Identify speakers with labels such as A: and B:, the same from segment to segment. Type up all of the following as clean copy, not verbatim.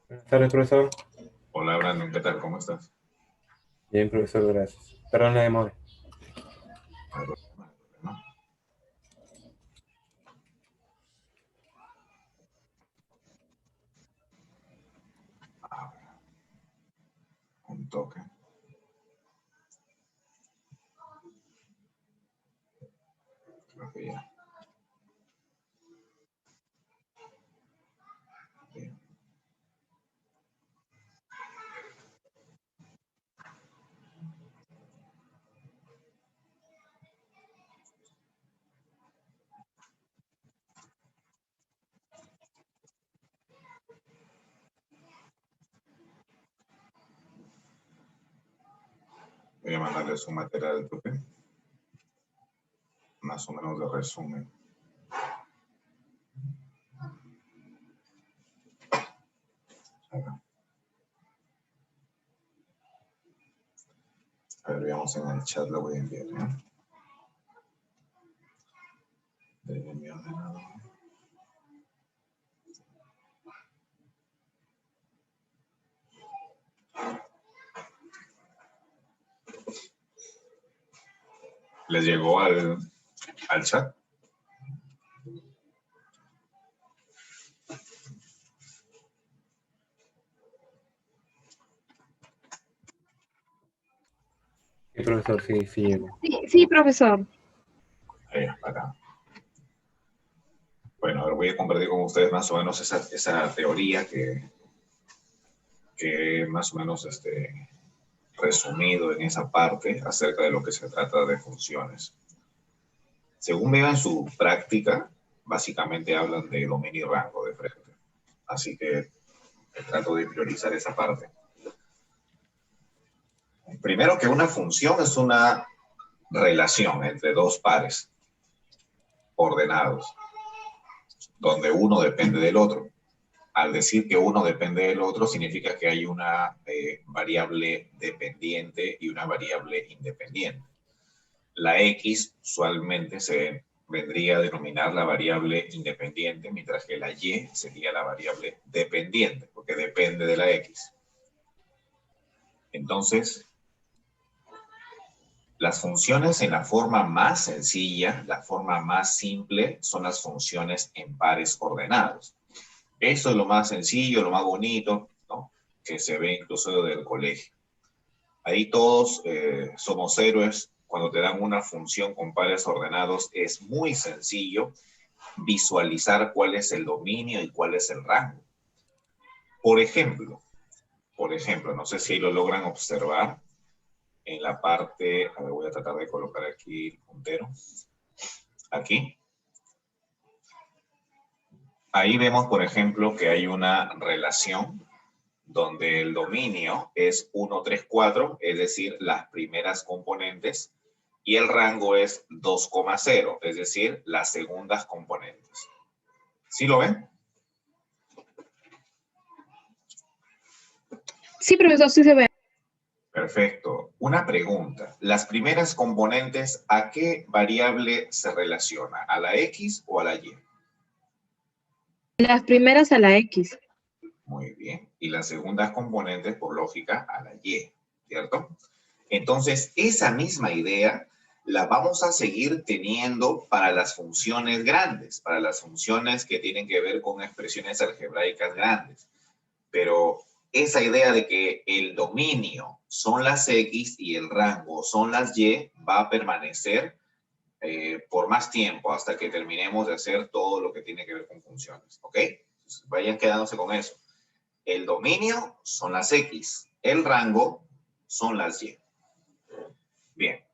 A: Buenas tardes, profesor.
B: Hola Brandon, ¿qué tal? ¿Cómo estás?
A: Bien, profesor, gracias. Perdón la demora.
B: No hay problema, no hay problema. A ver, un toque. Creo que ya. Bien. Voy a mandarles un material al toque, más o menos de resumen. A ver, veamos en el chat, lo voy a enviar, ¿eh? Desde mi ordenador. ¿Les llegó al chat?
A: Sí, profesor, sí, sí llegó.
C: Sí, sí, profesor.
B: Ahí, acá. Bueno, ahora voy a compartir con ustedes más o menos esa teoría que más o menos resumido en esa parte acerca de lo que se trata de funciones. Según veo en su práctica, básicamente hablan de dominio y rango de frente. Así que trato de priorizar esa parte. Primero que una función es una relación entre dos pares ordenados, donde uno depende del otro. Al decir que uno depende del otro, significa que hay una variable dependiente y una variable independiente. La X usualmente se vendría a denominar la variable independiente, mientras que la Y sería la variable dependiente, porque depende de la X. Entonces, las funciones en la forma más sencilla, la forma más simple, son las funciones en pares ordenados. Eso es lo más sencillo, lo más bonito, ¿no? Que se ve incluso desde el colegio. Ahí todos somos héroes. Cuando te dan una función con pares ordenados, es muy sencillo visualizar cuál es el dominio y cuál es el rango. Por ejemplo, no sé si lo logran observar en la parte, a ver, voy a tratar de colocar aquí el puntero, aquí. Ahí vemos, por ejemplo, que hay una relación donde el dominio es 1, 3, 4, es decir, las primeras componentes, y el rango es 2,0, es decir, las segundas componentes. ¿Sí lo ven?
C: Sí, profesor, sí se ve.
B: Perfecto. Una pregunta. ¿Las primeras componentes a qué variable se relaciona? ¿A la X o a la Y?
C: Las primeras a la X.
B: Muy bien. Y las segundas componentes, por lógica, a la Y, ¿cierto? Entonces, esa misma idea la vamos a seguir teniendo para las funciones grandes, para las funciones que tienen que ver con expresiones algebraicas grandes. Pero esa idea de que el dominio son las X y el rango son las Y va a permanecer por más tiempo hasta que terminemos de hacer todo lo que tiene que ver con funciones, ¿ok? Entonces, vayan quedándose con eso. El dominio son las X, el rango son las Y. Bien.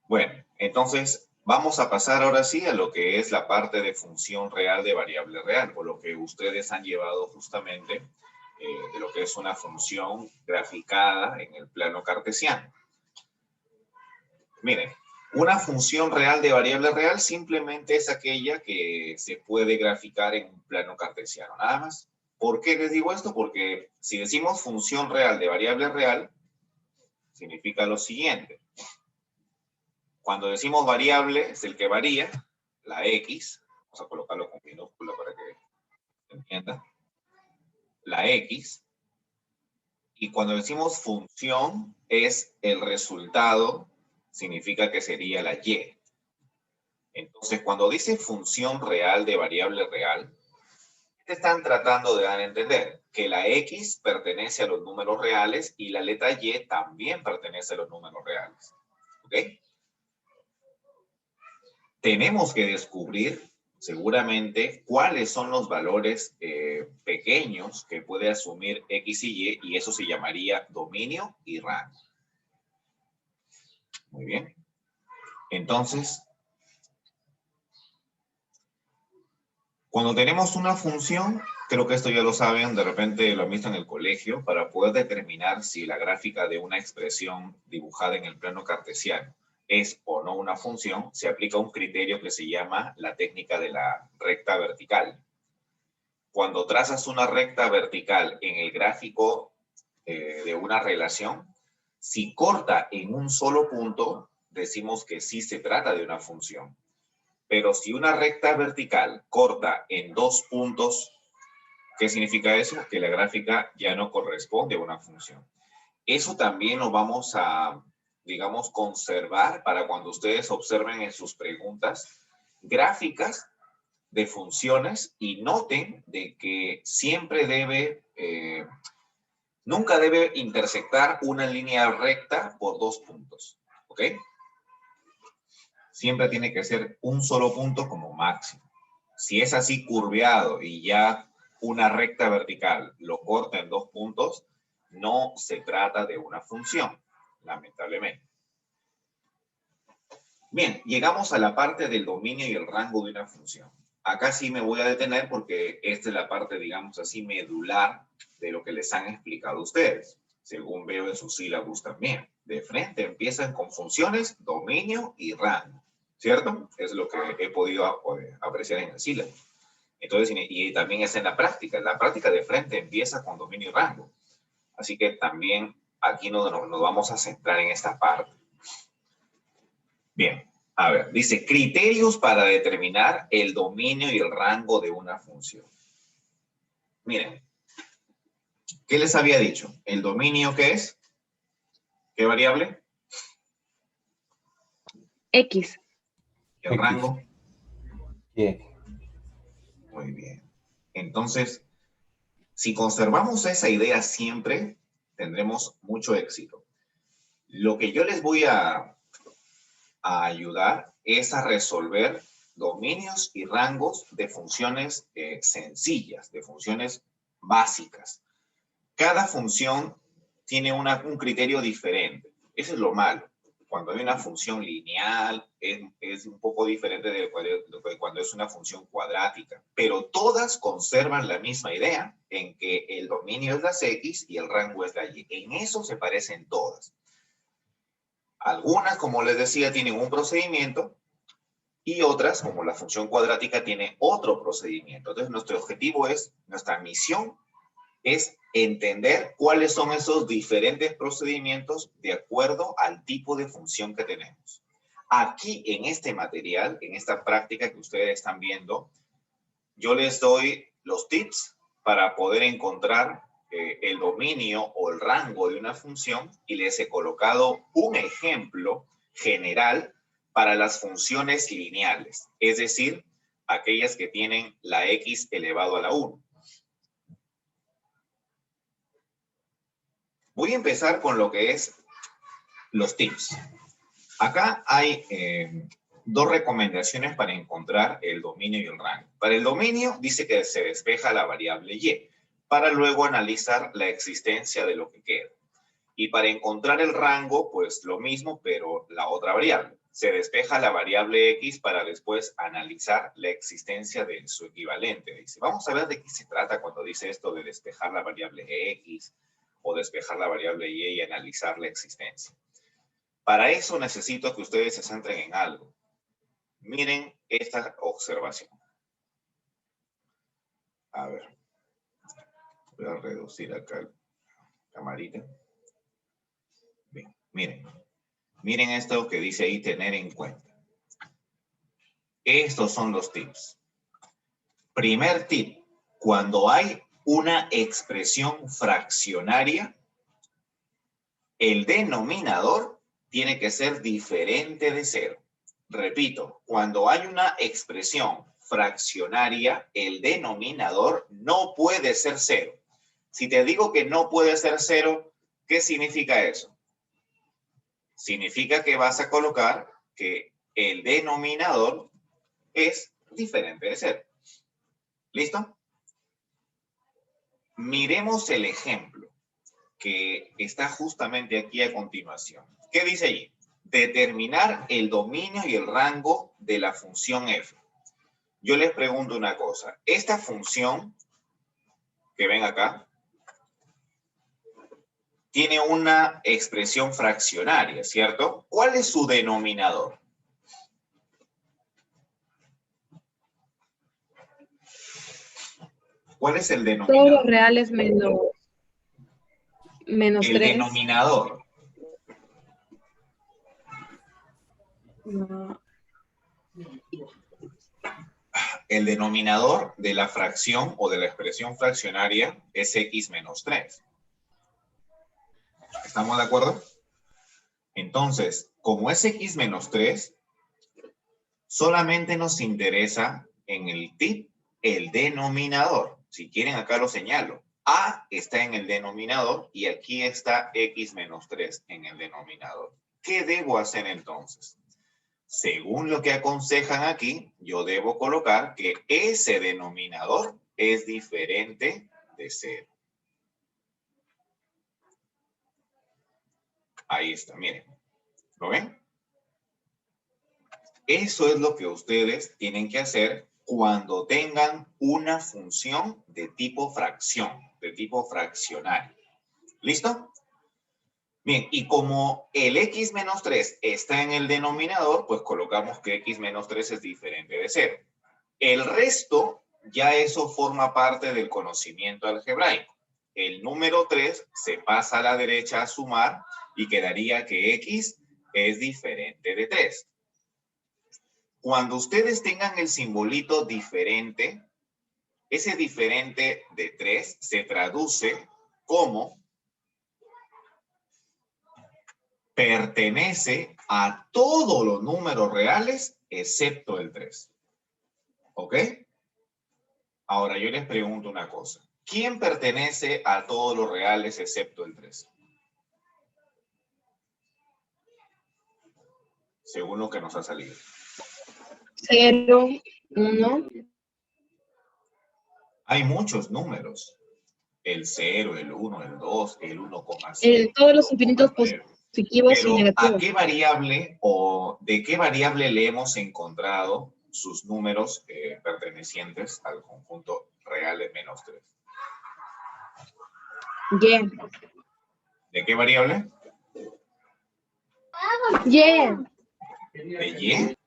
B: Bueno, entonces vamos a pasar ahora sí a lo que es la parte de función real de variable real, por lo que ustedes han llevado justamente de lo que es una función graficada en el plano cartesiano. Miren, una función real de variable real simplemente es aquella que se puede graficar en un plano cartesiano, nada más. ¿Por qué les digo esto? Porque si decimos función real de variable real, significa lo siguiente. Cuando decimos variable, es el que varía, la X, vamos a colocarlo con minúscula para que se entienda. la X. Y cuando decimos función, es el resultado, significa que sería la Y. Entonces, cuando dice función real de variable real, te están tratando de dar a entender que la X pertenece a los números reales y la letra Y también pertenece a los números reales. ¿Ok? Tenemos que descubrir seguramente cuáles son los valores pequeños que puede asumir X y Y, y eso se llamaría dominio y rango. Muy bien. Entonces, cuando tenemos una función, creo que esto ya lo saben, de repente lo han visto en el colegio, para poder determinar si la gráfica de una expresión dibujada en el plano cartesiano es o no una función, se aplica un criterio que se llama la técnica de la recta vertical. Cuando trazas una recta vertical en el gráfico de una relación, si corta en un solo punto, decimos que sí se trata de una función. Pero si una recta vertical corta en 2 puntos, ¿qué significa eso? Que la gráfica ya no corresponde a una función. Eso también lo vamos a, digamos, conservar para cuando ustedes observen en sus preguntas gráficas de funciones y noten de que siempre debe, nunca debe intersectar una línea recta por 2 puntos. ¿Ok? Siempre tiene que ser un solo punto como máximo. Si es así curveado y ya una recta vertical lo corta en 2 puntos, no se trata de una función, lamentablemente. Bien, llegamos a la parte del dominio y el rango de una función. Acá sí me voy a detener porque esta es la parte, digamos así, medular de lo que les han explicado ustedes, según veo en sus sílabus también. De frente empiezan con funciones, dominio y rango, ¿cierto? Es lo que he podido apreciar en el sílabo. Entonces, y también es en la práctica. La práctica de frente empieza con dominio y rango. Así que también aquí nos vamos a centrar en esta parte. Bien, a ver, dice criterios para determinar el dominio y el rango de una función. Miren, ¿qué les había dicho? ¿El dominio qué es? ¿Qué variable?
C: X.
B: ¿Y el
A: X.
B: rango?
A: Y.
B: Muy bien. Entonces, si conservamos esa idea siempre, tendremos mucho éxito. Lo que yo les voy a ayudar es a resolver dominios y rangos de funciones sencillas, de funciones básicas. Cada función tiene un criterio diferente. Eso es lo malo. Cuando hay una función lineal, es un poco diferente de cuando es una función cuadrática. Pero todas conservan la misma idea en que el dominio es las X y el rango es la Y. En eso se parecen todas. Algunas, como les decía, tienen un procedimiento y otras, como la función cuadrática, tiene otro procedimiento. Entonces, nuestro objetivo es, nuestra misión es entender cuáles son esos diferentes procedimientos de acuerdo al tipo de función que tenemos. Aquí, en este material, en esta práctica que ustedes están viendo, yo les doy los tips para poder encontrar el dominio o el rango de una función y les he colocado un ejemplo general para las funciones lineales, es decir, aquellas que tienen la x elevado a la 1. Voy a empezar con lo que es los tips. Acá hay dos recomendaciones para encontrar el dominio y el rango. Para el dominio dice que se despeja la variable y, para luego analizar la existencia de lo que queda. Y para encontrar el rango, pues lo mismo, pero la otra variable. Se despeja la variable x para después analizar la existencia de su equivalente. Dice, vamos a ver de qué se trata cuando dice esto de despejar la variable x o despejar la variable y analizar la existencia. Para eso necesito que ustedes se centren en algo. Miren esta observación. A ver. Voy a reducir acá la camarita. Bien, miren. Miren esto que dice ahí, tener en cuenta. Estos son los tips. Primer tip. Cuando hay una expresión fraccionaria, el denominador tiene que ser diferente de 0. Repito, cuando hay una expresión fraccionaria, el denominador no puede ser 0. Si te digo que no puede ser 0, ¿qué significa eso? Significa que vas a colocar que el denominador es diferente de 0. ¿Listo? Miremos el ejemplo que está justamente aquí a continuación. ¿Qué dice allí? Determinar el dominio y el rango de la función f. Yo les pregunto una cosa. Esta función que ven acá tiene una expresión fraccionaria, ¿cierto? ¿Cuál es su denominador? ¿Cuál es el denominador?
C: Todos los reales menos
B: El
C: 3.
B: denominador.
C: No.
B: El denominador de la fracción o de la expresión fraccionaria es x menos 3. ¿Estamos de acuerdo? Entonces, como es x menos 3, solamente nos interesa en el tip el denominador. Si quieren, acá lo señalo. A está en el denominador y aquí está x menos 3 en el denominador. ¿Qué debo hacer entonces? Según lo que aconsejan aquí, yo debo colocar que ese denominador es diferente de 0. Ahí está, miren. ¿Lo ven? Eso es lo que ustedes tienen que hacer cuando tengan una función de tipo fracción, de tipo fraccionario. ¿Listo? Bien, y como el x menos 3 está en el denominador, pues colocamos que x menos 3 es diferente de 0. El resto, ya eso forma parte del conocimiento algebraico. El número 3 se pasa a la derecha a sumar y quedaría que x es diferente de 3. Cuando ustedes tengan el simbolito diferente, ese diferente de 3 se traduce como pertenece a todos los números reales excepto el 3. ¿Ok? Ahora yo les pregunto una cosa. ¿Quién pertenece a todos los reales excepto el 3? Según lo que nos ha salido.
C: 0, 1.
B: Hay muchos números. El 0, el 1, el 2, el 1,5.
C: Todos los infinitos positivos y
B: Pero, ¿a
C: negativos.
B: qué variable o de qué variable le hemos encontrado sus números pertenecientes al conjunto reales menos 3?
C: Y.
B: ¿De qué variable?
C: Y.
B: ¿De y?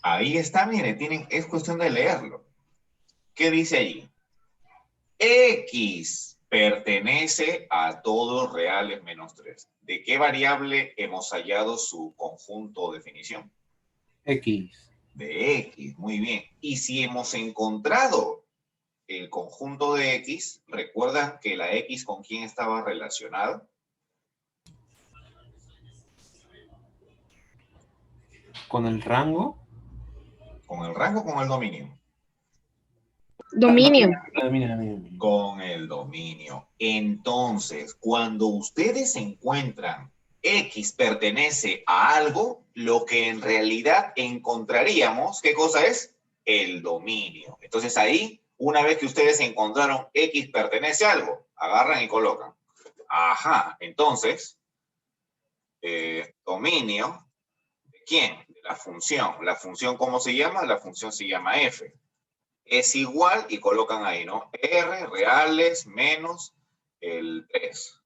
B: Ahí está, miren, es cuestión de leerlo. ¿Qué dice allí? X pertenece a todos reales menos 3. ¿De qué variable hemos hallado su conjunto o definición?
A: X.
B: De X, muy bien. Y si hemos encontrado el conjunto de X, ¿recuerdan que la X con quién estaba relacionada?
A: ¿Con el rango?
B: ¿Con el rango o con el dominio?
C: Dominio.
A: Dominio.
B: Con el dominio. Entonces, cuando ustedes encuentran X pertenece a algo, lo que en realidad encontraríamos, ¿qué cosa es? El dominio. Entonces ahí, una vez que ustedes encontraron X pertenece a algo, agarran y colocan. Ajá, entonces, dominio, ¿de quién? De la función. ¿La función cómo se llama? La función se llama f. Es igual, y colocan ahí, ¿no? R reales menos el 3.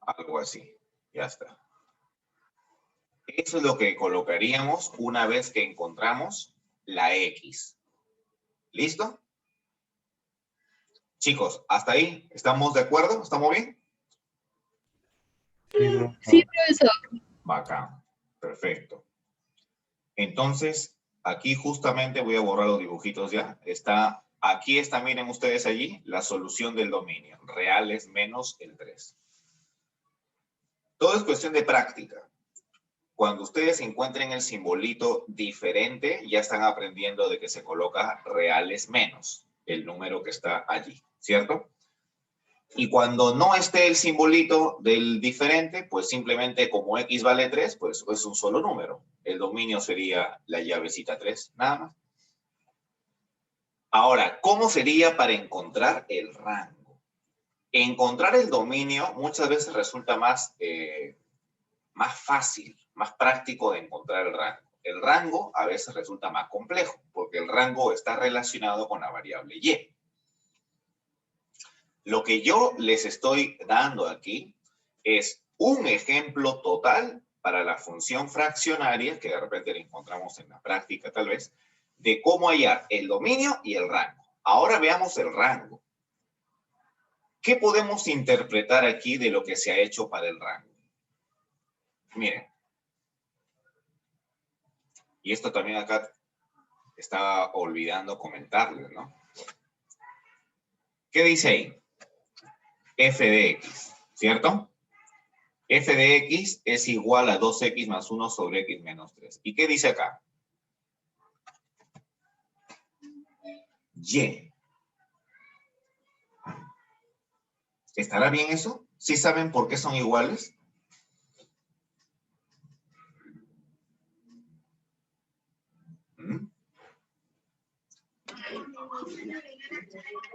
B: Algo así. Ya está. Eso es lo que colocaríamos una vez que encontramos la X. ¿Listo? Chicos, ¿hasta ahí estamos de acuerdo? ¿Estamos bien?
C: Sí, profesor.
B: Bacán. Perfecto. Entonces, Aquí justamente voy a borrar los dibujitos ya. Aquí está, miren ustedes allí, la solución del dominio. Reales menos el 3. Todo es cuestión de práctica. Cuando ustedes encuentren el simbolito diferente, ya están aprendiendo de que se coloca reales menos el número que está allí, ¿cierto? Y cuando no esté el simbolito del diferente, pues simplemente como X vale 3, pues es un solo número. El dominio sería la llavecita 3, nada más. Ahora, ¿cómo sería para encontrar el rango? Encontrar el dominio muchas veces resulta más fácil, más práctico de encontrar el rango. El rango a veces resulta más complejo, porque el rango está relacionado con la variable y. Lo que yo les estoy dando aquí es un ejemplo total para la función fraccionaria, que de repente la encontramos en la práctica tal vez, de cómo hallar el dominio y el rango. Ahora veamos el rango. ¿Qué podemos interpretar aquí de lo que se ha hecho para el rango? Miren. Y esto también acá estaba olvidando comentarles, ¿no? ¿Qué dice ahí? F de X, ¿cierto? F de X es igual a 2X más 1 sobre X menos 3. ¿Y qué dice acá? Y. ¿Estará bien eso? ¿Sí saben por qué son iguales?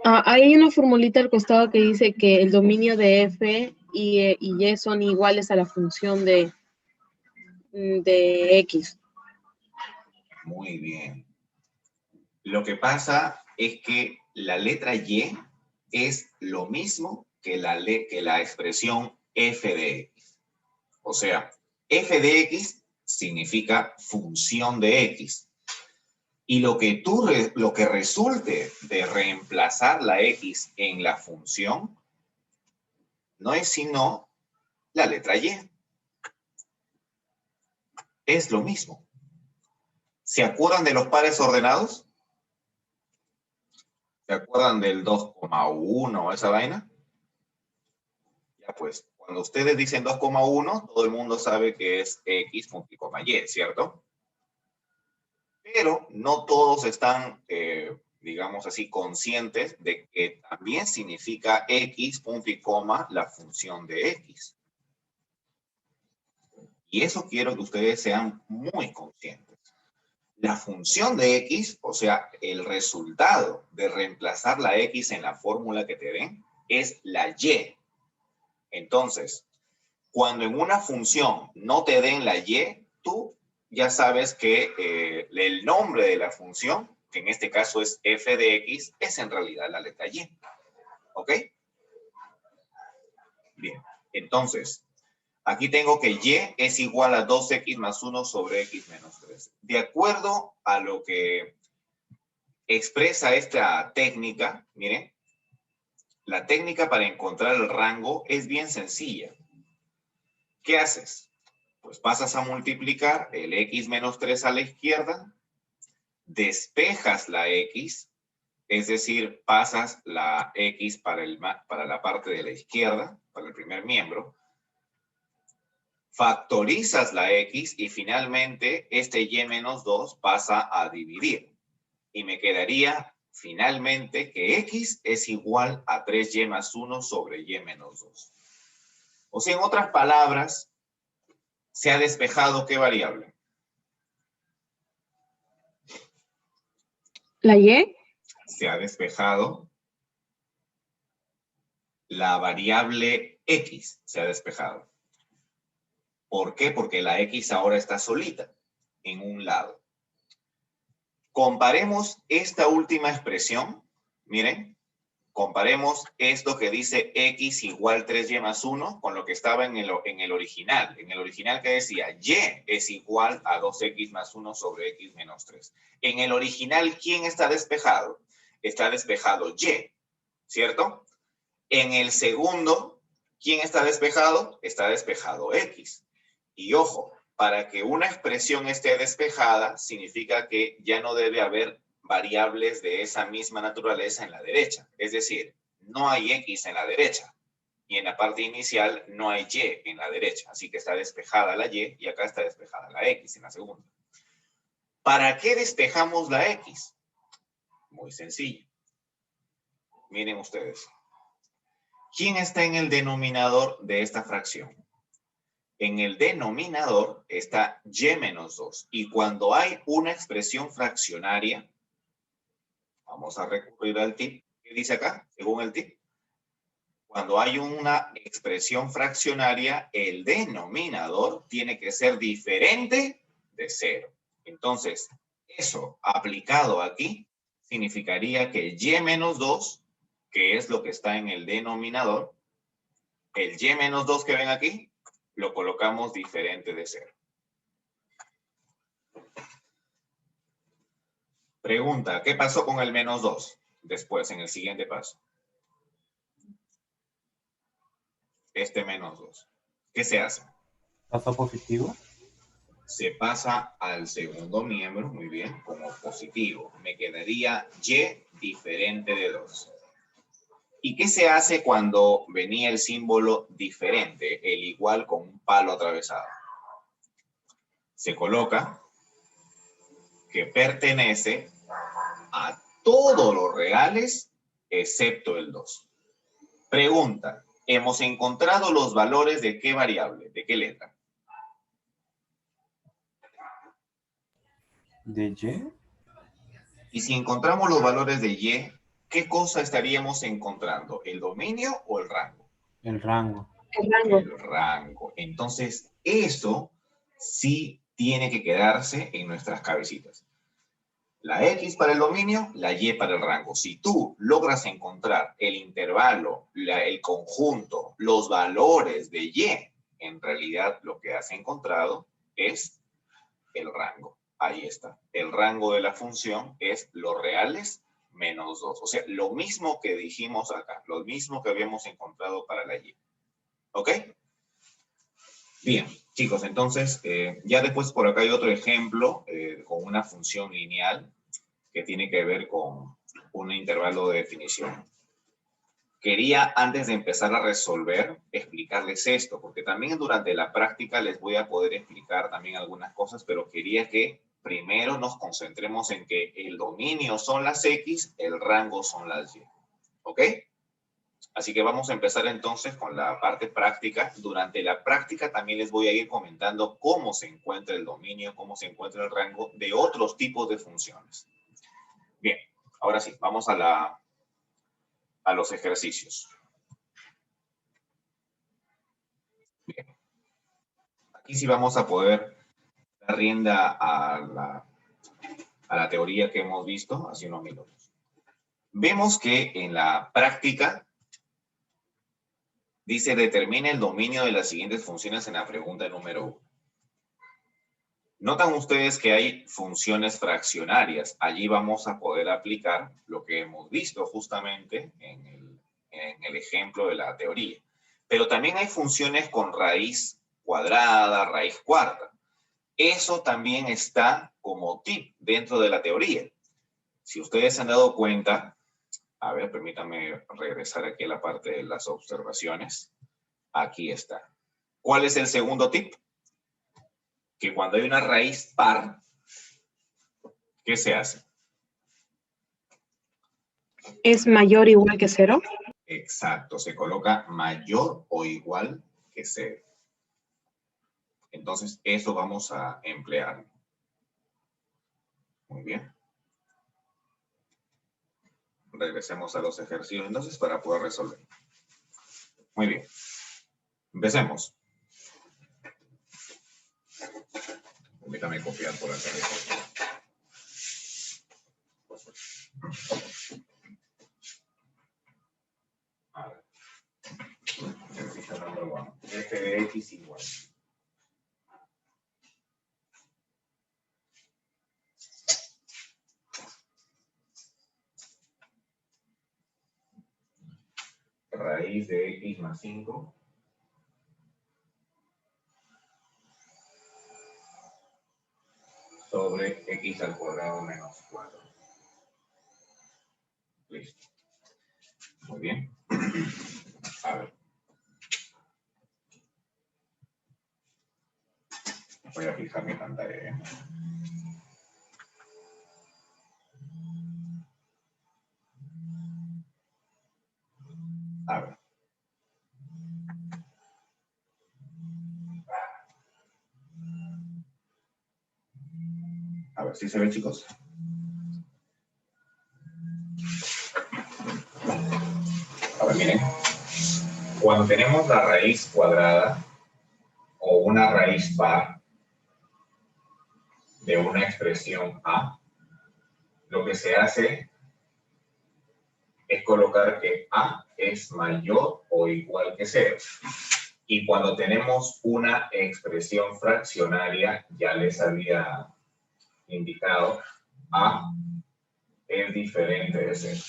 C: Hay una formulita al costado que dice que el dominio de f y y son iguales a la función de x.
B: Muy bien. Lo que pasa es que la letra y es lo mismo que la expresión f de x. O sea, f de x significa función de x. Y lo que resulte de reemplazar la x en la función no es sino la letra y. Es lo mismo. ¿Se acuerdan de los pares ordenados? ¿Se acuerdan del 2,1 o esa vaina? Ya pues, cuando ustedes dicen 2,1, todo el mundo sabe que es x, punto y coma y, ¿cierto? Pero no todos están, digamos así, conscientes de que también significa x, punto y coma, la función de x. Y eso quiero que ustedes sean muy conscientes. La función de x, o sea, el resultado de reemplazar la x en la fórmula que te den, es la y. Entonces, cuando en una función no te den la y, tú ya sabes que el nombre de la función, que en este caso es f de x, es en realidad la letra y. ¿Ok? Bien, entonces, aquí tengo que y es igual a 2x más 1 sobre x menos 3. De acuerdo a lo que expresa esta técnica, miren, la técnica para encontrar el rango es bien sencilla. ¿Qué haces? Pues pasas a multiplicar el x menos 3 a la izquierda, despejas la x, es decir, pasas la x para la parte de la izquierda, para el primer miembro, factorizas la x y finalmente este y menos 2 pasa a dividir. Y me quedaría finalmente que x es igual a 3y más 1 sobre y menos 2. O sea, en otras palabras, se ha despejado ¿qué variable?
C: ¿La y?
B: Se ha despejado la variable x, se ha despejado. ¿Por qué? Porque la x ahora está solita en un lado. Comparemos esta última expresión, miren, comparemos esto que dice x igual 3y más 1 con lo que estaba en el original. En el original que decía y es igual a 2x más 1 sobre x menos 3. En el original, ¿quién está despejado? Está despejado y, ¿cierto? En el segundo, ¿quién está despejado? Está despejado x. Y ojo, para que una expresión esté despejada, significa que ya no debe haber variables de esa misma naturaleza en la derecha. Es decir, no hay X en la derecha. Y en la parte inicial no hay Y en la derecha. Así que está despejada la Y y acá está despejada la X en la segunda. ¿Para qué despejamos la X? Muy sencillo. Miren ustedes. ¿Quién está en el denominador de esta fracción? En el denominador está y menos 2. Y cuando hay una expresión fraccionaria, vamos a recurrir al tip. ¿Qué dice acá? Según el tip. Cuando hay una expresión fraccionaria, el denominador tiene que ser diferente de 0. Entonces, eso aplicado aquí significaría que y menos 2, que es lo que está en el denominador, el y menos 2 que ven aquí, lo colocamos diferente de 0. Pregunta, ¿qué pasó con el menos 2? Después, en el siguiente paso. Este menos 2. ¿Qué se hace?
A: ¿Pasó positivo?
B: Se pasa al segundo miembro, muy bien, como positivo. Me quedaría y diferente de 2. ¿Y qué se hace cuando venía el símbolo diferente, el igual con un palo atravesado? Se coloca que pertenece a todos los reales excepto el 2. Pregunta, ¿hemos encontrado los valores de qué variable? ¿De qué letra?
A: ¿De Y?
B: Y si encontramos los valores de Y, ¿qué cosa estaríamos encontrando? ¿El dominio o el rango?
A: El rango.
C: El rango.
B: El rango. Entonces, eso sí tiene que quedarse en nuestras cabecitas. La X para el dominio, la Y para el rango. Si tú logras encontrar el intervalo, el conjunto, los valores de Y, en realidad lo que has encontrado es el rango. Ahí está. El rango de la función es los reales menos 2. O sea, lo mismo que dijimos acá, lo mismo que habíamos encontrado para la Y. ¿Ok? Bien, chicos, entonces, ya después por acá hay otro ejemplo con una función lineal que tiene que ver con un intervalo de definición. Quería, antes de empezar a resolver, explicarles esto, porque también durante la práctica les voy a poder explicar también algunas cosas, pero quería que primero nos concentremos en que el dominio son las X, el rango son las Y. ¿Ok? Así que vamos a empezar entonces con la parte práctica. Durante la práctica también les voy a ir comentando cómo se encuentra el dominio, cómo se encuentra el rango de otros tipos de funciones. Bien, ahora sí, vamos a los ejercicios. Bien. Aquí sí vamos a poder dar rienda a la teoría que hemos visto hace unos minutos. Vemos que en la práctica dice determina el dominio de las siguientes funciones en la pregunta número 1. Notan ustedes que hay funciones fraccionarias. Allí vamos a poder aplicar lo que hemos visto justamente en el ejemplo de la teoría. Pero también hay funciones con raíz cuadrada, raíz cuarta. Eso también está como tip dentro de la teoría. Si ustedes se han dado cuenta, a ver, permítanme regresar aquí a la parte de las observaciones. Aquí está. ¿Cuál es el segundo tip? Que cuando hay una raíz par, ¿qué se hace?
C: ¿Es mayor o igual que 0?
B: Exacto, se coloca mayor o igual que 0. Entonces, eso vamos a emplear. Muy bien. Regresemos a los ejercicios entonces para poder resolver. Muy bien. Empecemos. Permítame copiar por acá. A ver. F de X igual. Raíz de X más 5. sobre x al cuadrado menos 4. Listo. Muy bien. A ver. Voy a fijar mi pantalla, ¿eh? A ver. A ver si se ve, chicos. A ver, miren. Cuando tenemos la raíz cuadrada o una raíz par de una expresión A, lo que se hace es colocar que A es mayor o igual que 0. Y cuando tenemos una expresión fraccionaria, ya les había indicado, A es diferente de 0.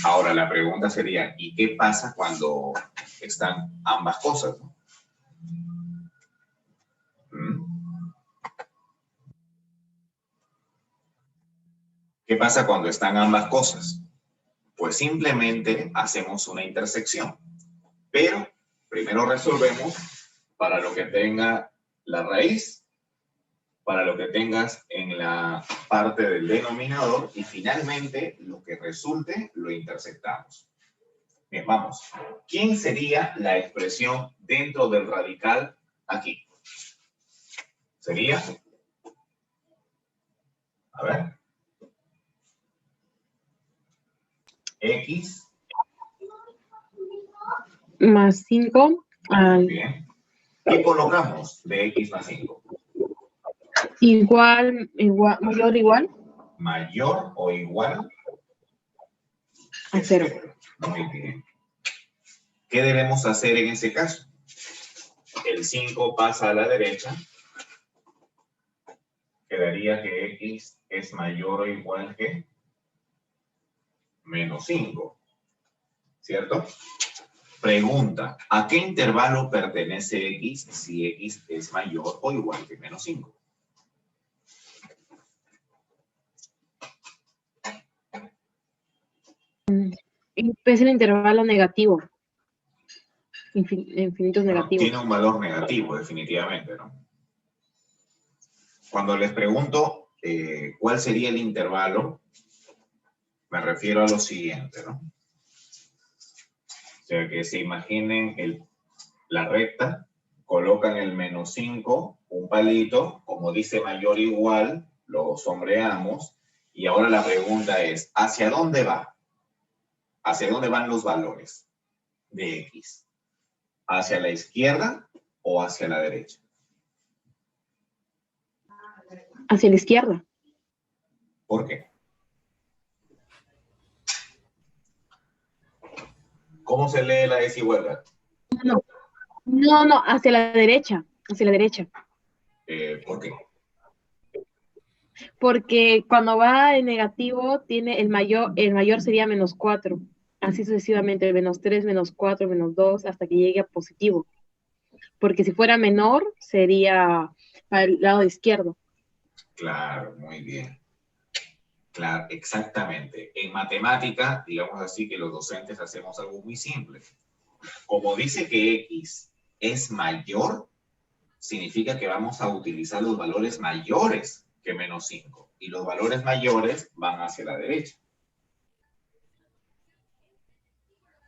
B: Ahora la pregunta sería, ¿y qué pasa cuando están ambas cosas? ¿Qué pasa cuando están ambas cosas? Pues simplemente hacemos una intersección. Pero primero resolvemos para lo que tenga la raíz, para lo que tengas en la parte del denominador y finalmente lo que resulte lo intersectamos. Bien, vamos. ¿Quién sería la expresión dentro del radical aquí? Sería, a ver, x
C: Más 5 al
B: bien. ¿Qué colocamos de x más 5?
C: igual, mayor o igual
B: Mayor o igual
C: a
B: que
C: 0.
B: 0. Muy bien. ¿Qué debemos hacer en ese caso? El 5 pasa a la derecha. Quedaría que x es mayor o igual que menos 5. ¿Cierto? Pregunta, ¿a qué intervalo pertenece x si x es mayor o igual que menos 5?
C: Es el intervalo negativo. Infinitos negativos.
B: Tiene un valor negativo, definitivamente, ¿no? Cuando les pregunto cuál sería el intervalo, me refiero a lo siguiente, ¿no? O sea, que se imaginen la recta, colocan el menos 5, un palito, como dice mayor o igual, lo sombreamos, y ahora la pregunta es, ¿hacia dónde va? ¿Hacia dónde van los valores de x? ¿Hacia la izquierda o hacia la derecha?
C: Hacia la izquierda.
B: ¿Por qué? ¿Cómo se lee la desigualdad?
C: No, hacia la derecha. Hacia la derecha.
B: ¿Por qué?
C: Porque cuando va en negativo, tiene el mayor sería menos 4. Así sucesivamente, menos 3, menos 4, menos 2, hasta que llegue a positivo. Porque si fuera menor, sería para el lado izquierdo.
B: Claro, muy bien. Claro, exactamente. En matemática, digamos así que los docentes hacemos algo muy simple. Como dice que x es mayor, significa que vamos a utilizar los valores mayores que menos 5. Y los valores mayores van hacia la derecha.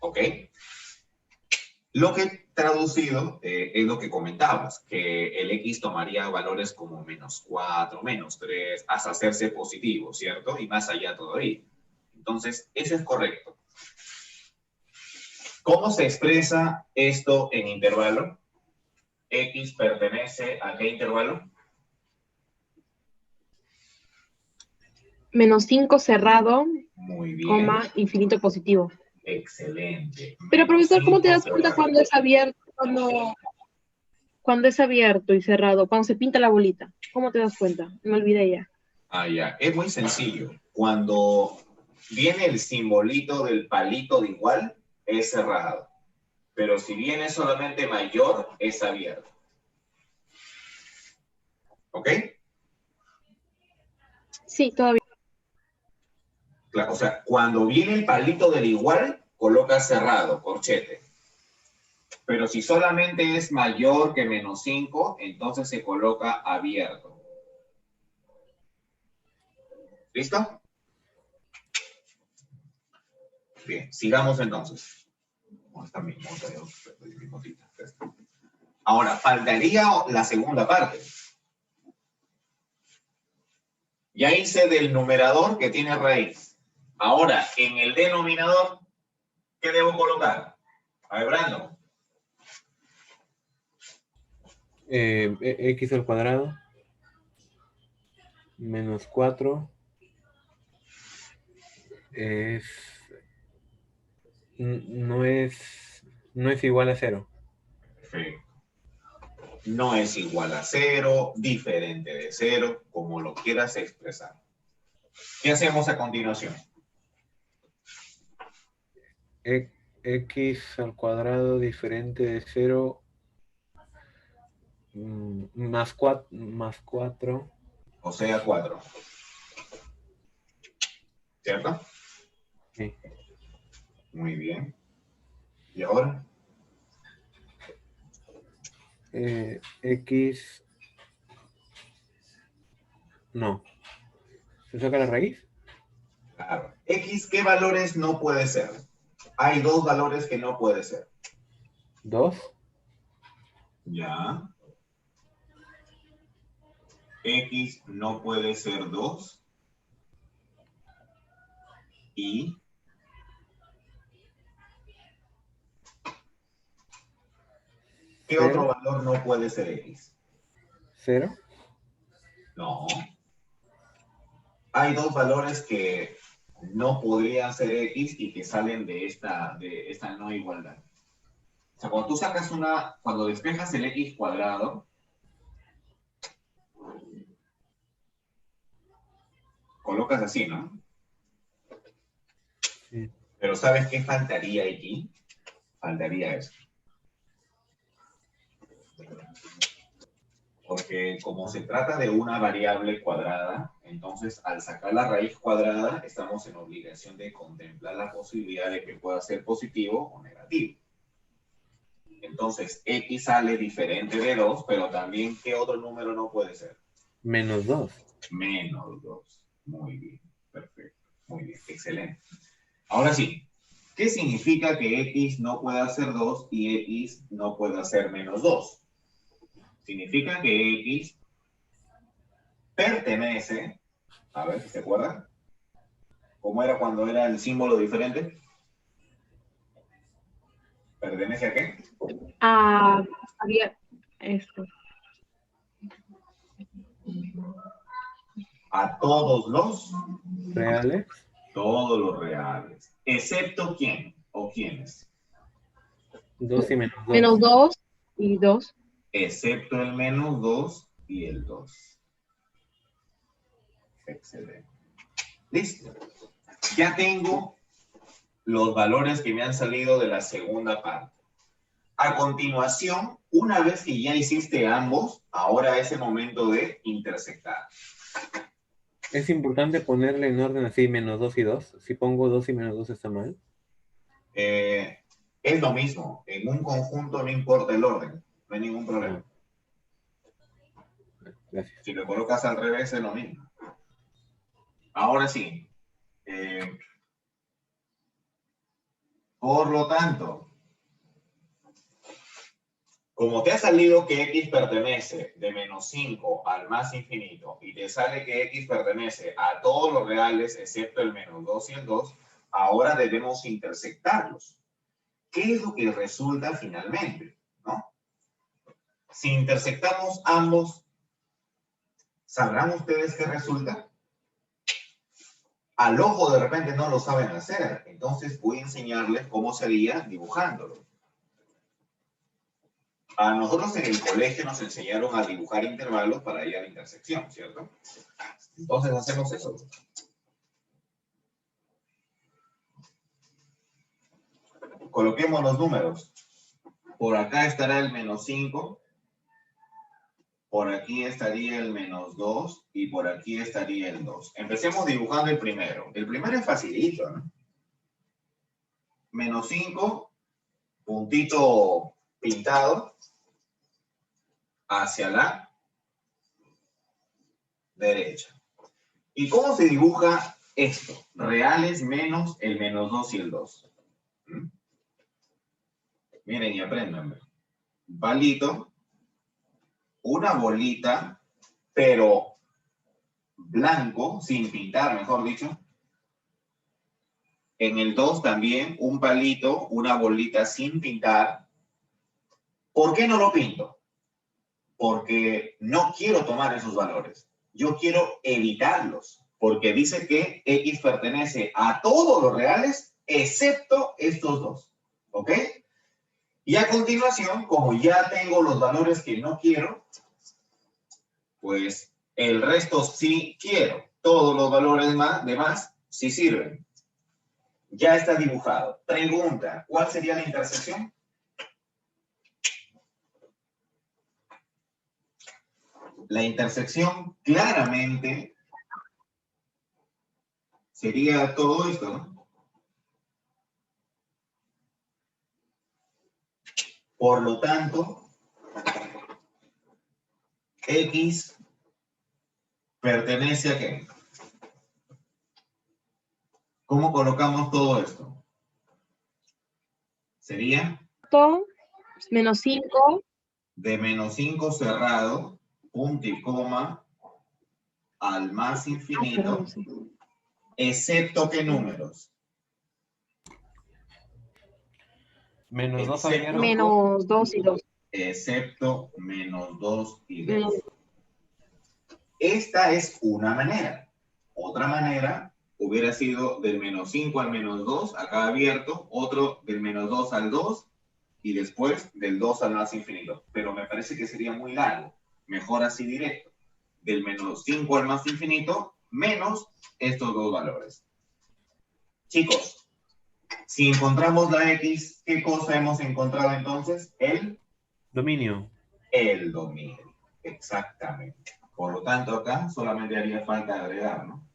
B: ¿Ok? Lo que traducido es lo que comentabas, que el x tomaría valores como menos 4, menos 3, hasta hacerse positivo, ¿cierto? Y más allá todavía. Entonces, eso es correcto. ¿Cómo se expresa esto en intervalo? ¿X pertenece a qué intervalo?
C: Menos 5 cerrado,
B: Muy bien.
C: coma, infinito positivo.
B: Excelente.
C: Pero, profesor, ¿cómo te das cuenta
B: cerrado.
C: cuando es abierto, cuando es abierto y cerrado, cuando se pinta la bolita? ¿Cómo te das cuenta? Me olvidé ya.
B: Ah, ya. Es muy sencillo. Cuando viene el simbolito del palito de igual, es cerrado. Pero si viene solamente mayor, es abierto. ¿Ok?
C: Sí, todavía.
B: Claro, o sea, cuando viene el palito del igual, colocas cerrado, corchete. Pero si solamente es mayor que menos 5, entonces se coloca abierto. ¿Listo? Bien, sigamos entonces. Ahora, faltaría la segunda parte. Ya hice del numerador que tiene raíz. Ahora, en el denominador, ¿qué debo colocar? A ver, Brando.
A: X al cuadrado menos 4 es, no es igual a 0.
B: Perfecto. No es igual a 0, diferente de 0, como lo quieras expresar. ¿Qué hacemos a continuación?
A: X al cuadrado diferente de 0 más 4.
B: O sea, 4. ¿Cierto?
A: Sí.
B: Muy bien. ¿Y ahora?
A: X, no. ¿Se saca la raíz?
B: Claro. X, ¿qué valores no puede ser? Hay dos valores que no puede ser.
A: 2.
B: Ya. X no puede ser 2. Y ¿qué otro
A: 0.
B: valor no puede ser X?
A: 0.
B: No. Hay dos valores que no podrían ser X y que salen de esta no igualdad. O sea, cuando tú sacas cuando despejas el X cuadrado, colocas así, ¿no?
A: Sí.
B: Pero ¿sabes qué faltaría aquí? Faltaría eso. Porque como se trata de una variable cuadrada, entonces al sacar la raíz cuadrada estamos en obligación de contemplar la posibilidad de que pueda ser positivo o negativo. Entonces X sale diferente de 2, pero también ¿qué otro número no puede ser?
A: Menos 2.
B: Menos 2. Muy bien, perfecto. Muy bien, excelente. Ahora sí, ¿qué significa que X no pueda ser 2 y X no pueda ser menos 2? Significa que X pertenece, a ver si se acuerdan, ¿cómo era cuando era el símbolo diferente? ¿Pertenece a qué?
C: Había esto.
B: A todos los
A: Reales.
B: reales. ¿Excepto quién o quiénes?
A: 2 y menos 2.
C: Menos 2 y 2.
B: Excepto el menos 2 y el 2. Excelente. Listo. Ya tengo los valores que me han salido de la segunda parte. A continuación, una vez que ya hiciste ambos, ahora es el momento de intersectar.
A: Es importante ponerle en orden así, menos 2 y 2. Si pongo 2 y menos 2 está mal.
B: Es lo mismo. En un conjunto no importa el orden. No hay ningún problema.
A: Gracias.
B: Si lo colocas al revés es lo mismo. Ahora sí. Por lo tanto, como te ha salido que X pertenece de menos 5 al más infinito y te sale que X pertenece a todos los reales excepto el menos 2 y el 2, ahora debemos intersectarlos. ¿Qué es lo que resulta finalmente? ¿No? Si intersectamos ambos, ¿sabrán ustedes qué resulta? Al ojo de repente no lo saben hacer, entonces voy a enseñarles cómo sería dibujándolo. A nosotros en el colegio nos enseñaron a dibujar intervalos para ir a la intersección, ¿cierto? Entonces hacemos eso. Coloquemos los números. Por acá estará el menos 5. por aquí estaría el menos 2 y por aquí estaría el 2. Empecemos dibujando el primero. El primero es facilito, ¿no? Menos 5, puntito pintado hacia la derecha. ¿Y cómo se dibuja esto? Reales menos el menos 2 y el 2. Miren y aprendan. Palito, una bolita, pero blanco, sin pintar, mejor dicho. En el 2 también un palito, una bolita sin pintar. ¿Por qué no lo pinto? Porque no quiero tomar esos valores. Yo quiero evitarlos, porque dice que X pertenece a todos los reales, excepto estos dos. ¿Ok? Y a continuación, como ya tengo los valores que no quiero, pues el resto sí quiero. Todos los valores demás sí sirven. Ya está dibujado. Pregunta, ¿cuál sería la intersección? La intersección claramente sería todo esto, ¿no? Por lo tanto, X pertenece a ¿qué? ¿Cómo colocamos todo esto? Sería
C: menos 5.
B: de menos 5 cerrado, punto y coma, al más infinito,
C: Perdón, sí.
B: excepto ¿qué números?
A: Menos 2
B: Excepto-
A: abierto.
C: Menos 2 y 2.
B: Excepto menos 2 y 2. Esta es una manera. Otra manera hubiera sido del menos 5 al menos 2, acá abierto, otro del menos 2 al 2 y después del 2 al más infinito. Pero me parece que sería muy largo. Mejor así directo. Del menos 5 al más infinito menos estos dos valores. Chicos, si encontramos la X, ¿qué cosa hemos encontrado entonces? El
A: Dominio.
B: dominio. Exactamente. Por lo tanto, acá solamente haría falta agregar, ¿no?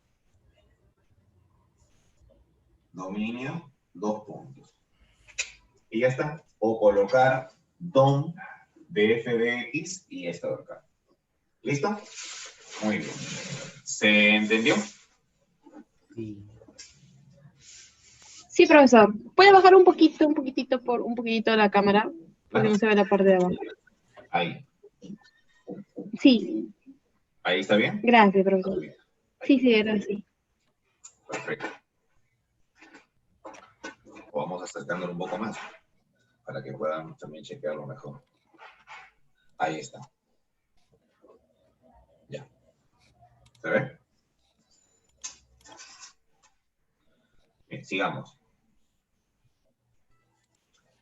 B: Dominio, 2 puntos. Y ya está. O colocar dom de f de x y esto de acá. ¿Listo? Muy bien. ¿Se entendió?
A: Sí.
C: Sí, profesor. ¿Puede bajar un poquitito la cámara? Porque no se ve la parte de abajo.
B: Ahí.
C: Sí,
B: ¿Ahí está bien?
C: gracias, profesor. Sí, era así.
B: Perfecto. O vamos acercándolo un poco más para que puedan también chequearlo mejor. Ahí está. Ya. ¿Se ve? Bien, sigamos.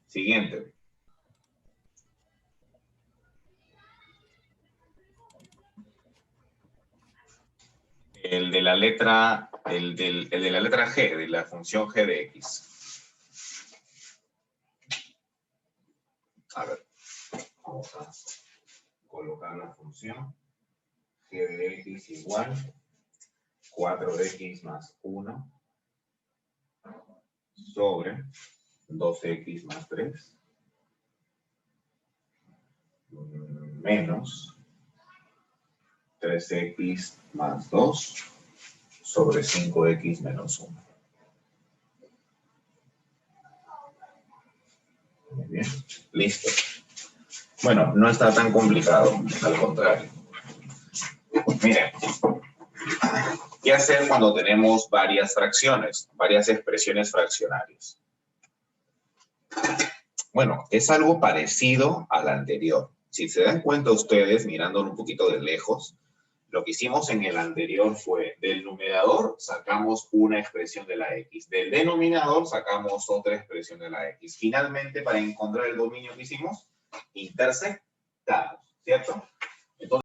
B: Siguiente. El de la letra G, de la función g de x. A ver, vamos a colocar la función g de x igual 4x más 1 sobre 2x más 3 menos 3x más 2 sobre 5x menos 1. Muy bien, listo. Bueno, no está tan complicado, al contrario. Miren, ¿qué hacer cuando tenemos varias fracciones, varias expresiones fraccionarias? Bueno, es algo parecido al anterior. Si se dan cuenta ustedes, mirándolo un poquito de lejos, lo que hicimos en el anterior fue, del numerador sacamos una expresión de la X, del denominador sacamos otra expresión de la X. Finalmente, para encontrar el dominio que hicimos, intersectamos, ¿cierto?